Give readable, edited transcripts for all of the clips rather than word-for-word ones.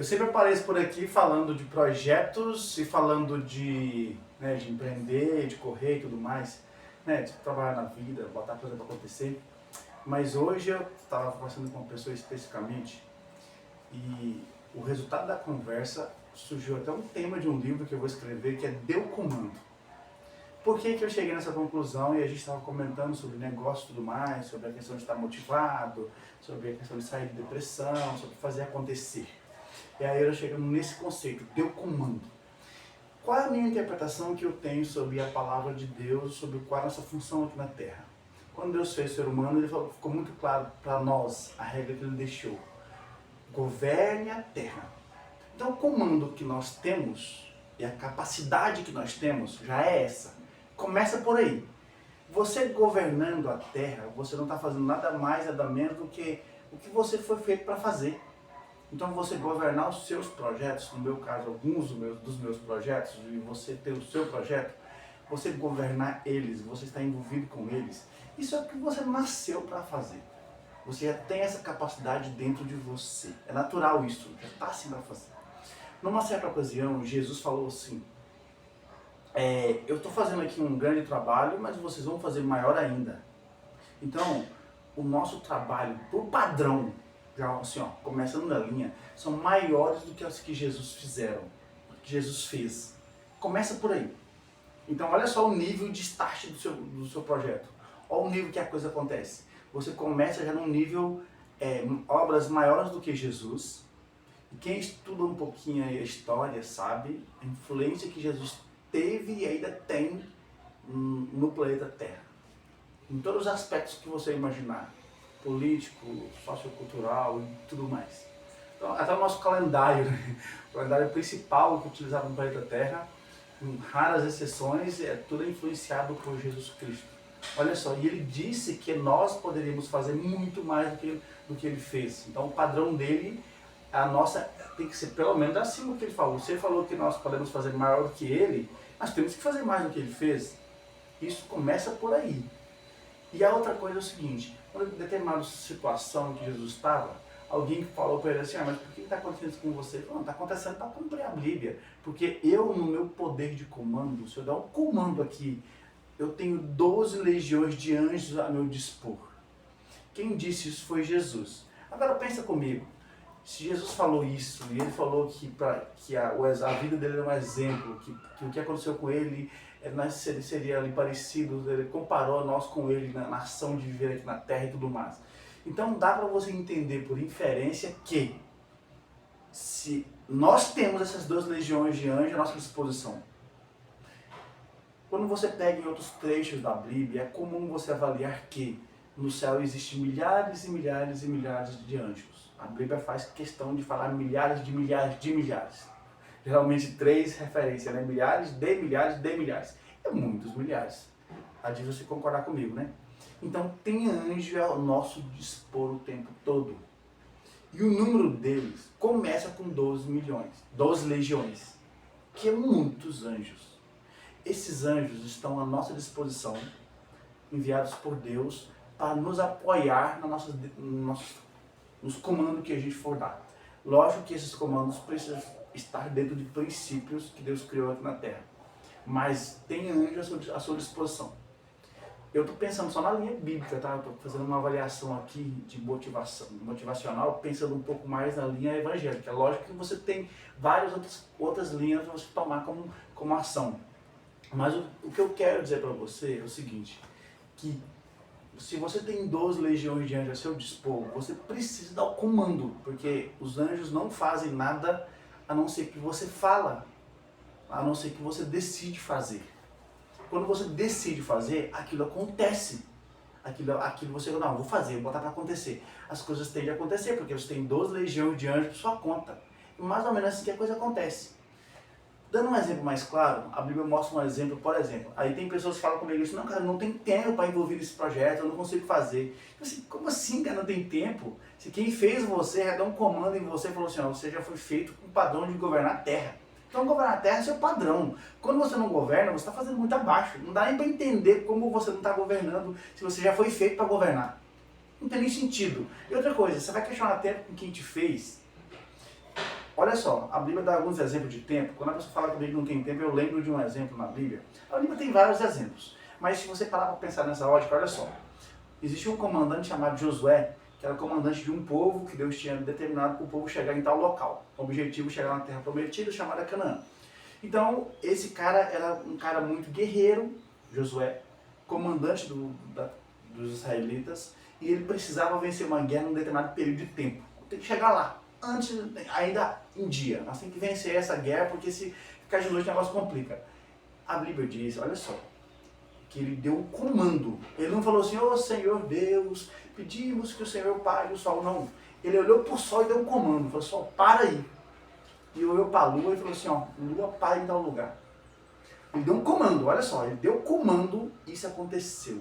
Eu sempre apareço por aqui falando de projetos e falando de empreender, de correr e tudo mais, de trabalhar na vida, botar coisa para acontecer. Mas hoje eu estava conversando com uma pessoa especificamente e o resultado da conversa surgiu até um tema de um livro que eu vou escrever, que é Dê o Comando. Por que eu cheguei nessa conclusão? E a gente estava comentando sobre negócio e tudo mais, sobre a questão de estar motivado, sobre a questão de sair de depressão, sobre fazer acontecer. E aí eu chego nesse conceito, dê o comando. Qual é a minha interpretação que eu tenho sobre a palavra de Deus, sobre qual é a nossa função aqui na Terra? Quando Deus fez o ser humano, ele ficou muito claro para nós a regra que ele deixou. Governe a Terra. Então o comando que nós temos e a capacidade que nós temos já é essa. Começa por aí. Você governando a Terra, você não está fazendo nada mais, nada menos do que o que você foi feito para fazer. Então você governar os seus projetos, no meu caso alguns dos meus projetos, e você ter o seu projeto, você governar eles, você estar envolvido com eles, isso é o que você nasceu para fazer. Você já tem essa capacidade dentro de você. É natural isso, já está assim para fazer. Numa certa ocasião, Jesus falou assim, eu estou fazendo aqui um grande trabalho, mas vocês vão fazer maior ainda. Então, o nosso trabalho, por padrão, já assim, começando na linha, são maiores do que os que Jesus fizeram, que Jesus fez. Começa por aí. Então, olha só o nível de start do seu projeto. Olha o nível que a coisa acontece. Você começa já num nível, obras maiores do que Jesus. E quem estuda um pouquinho a história sabe a influência que Jesus teve e ainda tem no planeta Terra. Em todos os aspectos que você imaginar. Político, sociocultural e tudo mais. Então, até o nosso calendário, o calendário principal que é utilizado no planeta Terra, com raras exceções, tudo influenciado por Jesus Cristo. Olha só, e ele disse que nós poderíamos fazer muito mais do que ele fez. Então o padrão dele, a nossa, tem que ser pelo menos acima do que ele falou. Se ele falou que nós podemos fazer maior do que ele, nós temos que fazer mais do que ele fez. Isso começa por aí. E a outra coisa é o seguinte, quando em determinada situação que Jesus estava, alguém falou para ele assim, mas por que está acontecendo isso com você? Ele falou, não, está acontecendo para cumprir a Bíblia, porque eu, no meu poder de comando, se eu dar um comando aqui, eu tenho 12 legiões de anjos a meu dispor. Quem disse isso foi Jesus. Agora pensa comigo, se Jesus falou isso, e ele falou que a vida dele era um exemplo, que o que aconteceu com ele seria ali parecido, ele comparou nós com ele na ação de viver aqui na Terra e tudo mais. Então dá para você entender por inferência que se nós temos essas 12 legiões de anjos à nossa disposição. Quando você pega em outros trechos da Bíblia, é comum você avaliar que no céu existem milhares e milhares e milhares de anjos. A Bíblia faz questão de falar milhares de milhares de milhares. Geralmente 3 referências, né? Milhares de milhares de milhares. É muitos milhares. A de você concordar comigo, né? Então tem anjo ao nosso dispor o tempo todo. E o número deles começa com 12 milhões, 12 legiões, que é muitos anjos. Esses anjos estão à nossa disposição, enviados por Deus, para nos apoiar nos comandos que a gente for dar. Lógico que esses comandos precisam estar dentro de princípios que Deus criou aqui na Terra. Mas tem anjos à sua disposição. Eu estou pensando só na linha bíblica, tá? Estou fazendo uma avaliação aqui de motivacional, pensando um pouco mais na linha evangélica. Lógico que você tem várias outras linhas para você tomar como ação. Mas o que eu quero dizer para você é o seguinte, que se você tem 12 legiões de anjos a seu dispor, você precisa dar o comando, porque os anjos não fazem nada a não ser que você fala, a não ser que você decide fazer. Quando você decide fazer, aquilo acontece. Aquilo você não, vou fazer, vou botar para acontecer. As coisas tendem a acontecer, porque você tem 12 legiões de anjos por sua conta. E mais ou menos assim que a coisa acontece. Dando um exemplo mais claro, a Bíblia mostra um exemplo, por exemplo. Aí tem pessoas que falam comigo assim, não, cara, não tem tempo para envolver nesse projeto, eu não consigo fazer. Eu assim, como assim, cara, não tem tempo? Se quem fez você já deu um comando em você e falou assim, você já foi feito com o padrão de governar a Terra. Então governar a Terra é seu padrão. Quando você não governa, você está fazendo muito abaixo. Não dá nem para entender como você não está governando se você já foi feito para governar. Não tem nem sentido. E outra coisa, você vai questionar até com quem te fez. Olha só, a Bíblia dá alguns exemplos de tempo. Quando a pessoa fala que a Bíblia não tem tempo, eu lembro de um exemplo na Bíblia. A Bíblia tem vários exemplos, mas se você parar para pensar nessa ótica, olha só. Existia um comandante chamado Josué, que era comandante de um povo que Deus tinha determinado para o povo chegar em tal local. O objetivo é chegar na terra prometida, chamada Canaã. Então, esse cara era um cara muito guerreiro, Josué, comandante dos israelitas, e ele precisava vencer uma guerra num determinado período de tempo. Tem que chegar lá, antes, ainda em dia. Nós temos que vencer essa guerra, porque se ficar de noite o negócio complica. A Bíblia diz, olha só, que ele deu um comando. Ele não falou assim, ô Senhor Deus, pedimos que o Senhor pare o sol. Não. Ele olhou para o sol e deu um comando. Falou, sol, para aí. E olhou para a lua e falou assim, ó, lua, para em tal lugar. Ele deu um comando, olha só, ele deu um comando e isso aconteceu.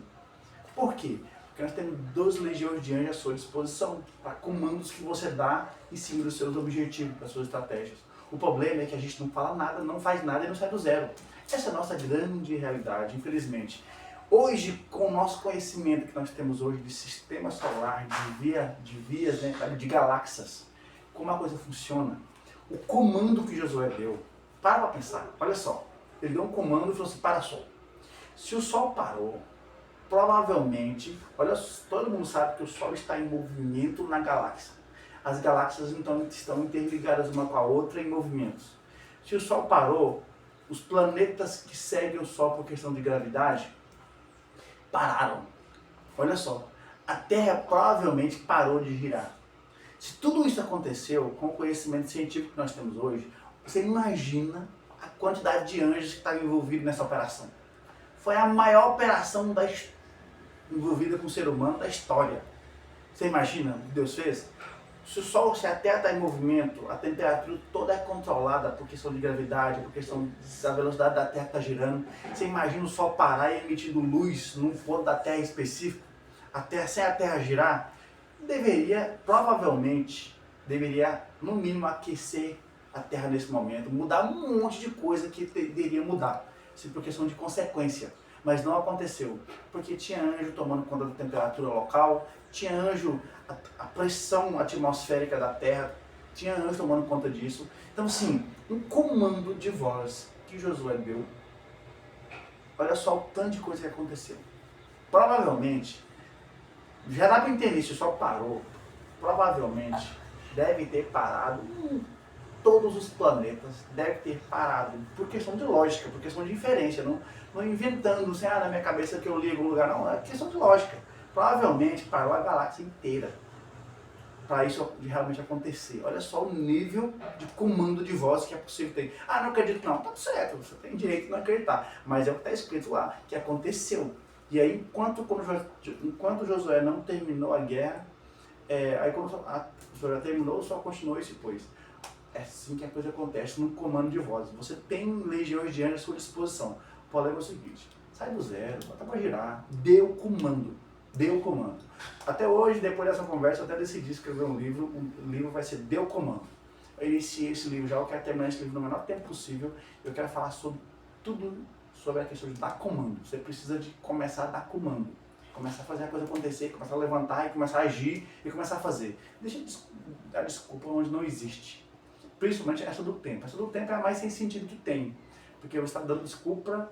Por quê? Porque nós temos 12 legiões de anjos à sua disposição para comandos que você dá em cima dos seus objetivos, das suas estratégias. O problema é que a gente não fala nada, não faz nada e não sai do zero. Essa é a nossa grande realidade, infelizmente. Hoje, com o nosso conhecimento que nós temos hoje de sistema solar, de vias, né, de galáxias, como a coisa funciona, o comando que Josué deu, para pensar, olha só, ele deu um comando e falou assim, para sol. Se o sol parou, provavelmente, olha, todo mundo sabe que o sol está em movimento na galáxia. As galáxias então estão interligadas uma com a outra em movimentos. Se o sol parou, os planetas que seguem o sol por questão de gravidade pararam. Olha só, a Terra provavelmente parou de girar. Se tudo isso aconteceu com o conhecimento científico que nós temos hoje, você imagina a quantidade de anjos que estavam envolvidos nessa operação. Foi a maior operação envolvida com o ser humano da história. Você imagina o que Deus fez? Se o Sol, se a Terra está em movimento, a temperatura toda é controlada por questão de gravidade, por questão da velocidade da Terra está girando. Você imagina o Sol parar e emitindo luz num ponto da Terra específico, sem a Terra girar? Provavelmente, no mínimo aquecer a Terra nesse momento, mudar um monte de coisa que deveria mudar, por questão de consequência. Mas não aconteceu, porque tinha anjo tomando conta da temperatura local, tinha anjo, a pressão atmosférica da Terra, tinha anjo tomando conta disso. Então, assim, um comando de voz que Josué deu, olha só o tanto de coisa que aconteceu. Provavelmente, já dá para entender, se o sol parou, provavelmente deve ter parado todos os planetas, deve ter parado, por questão de lógica, por questão de inferência, não inventando, assim, na minha cabeça que eu li em algum lugar, não, é questão de lógica. Provavelmente parou a galáxia inteira para isso realmente acontecer. Olha só o nível de comando de voz que é possível ter. Ah, não acredito não, tá certo, você tem direito de não acreditar, mas é o que está escrito lá, que aconteceu. E aí, enquanto Josué não terminou a guerra, aí quando Josué terminou, só continuou e se pôs. É assim que a coisa acontece no comando de voz. Você tem legiões de anjos à sua disposição. O problema é o seguinte, sai do zero, bota para girar, dê o comando. Dê o comando. Até hoje, depois dessa conversa, eu até decidi escrever um livro. O livro vai ser Dê o Comando. Eu iniciei esse livro já, eu quero terminar esse livro no menor tempo possível. Eu quero falar sobre tudo sobre a questão de dar comando. Você precisa de começar a dar comando. Começar a fazer a coisa acontecer, começar a levantar e começar a agir e começar a fazer. Deixa de dar desculpa onde não existe. Principalmente essa do tempo. Essa do tempo é a mais sem sentido que tem. Porque você está dando desculpa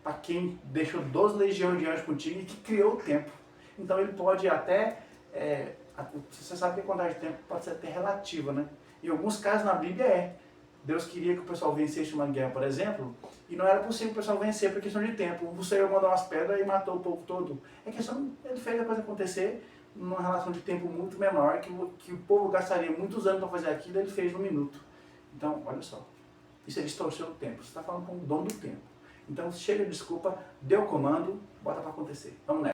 para quem deixou 12 legiões de anjos contigo e que criou o tempo. Então ele pode até, você sabe que a contagem de tempo pode ser até relativa, né? Em alguns casos na Bíblia Deus queria que o pessoal vencesse uma guerra, por exemplo, e não era possível o pessoal vencer por questão de tempo. O Senhor mandou umas pedras e matou o povo todo. Ele fez a coisa acontecer numa relação de tempo muito menor, que o povo gastaria muitos anos para fazer aquilo, ele fez num minuto. Então, olha só, isso é distorcer o tempo. Você está falando com o dono do tempo. Então, chega de desculpa, dê o comando, bota para acontecer. Vamos nessa.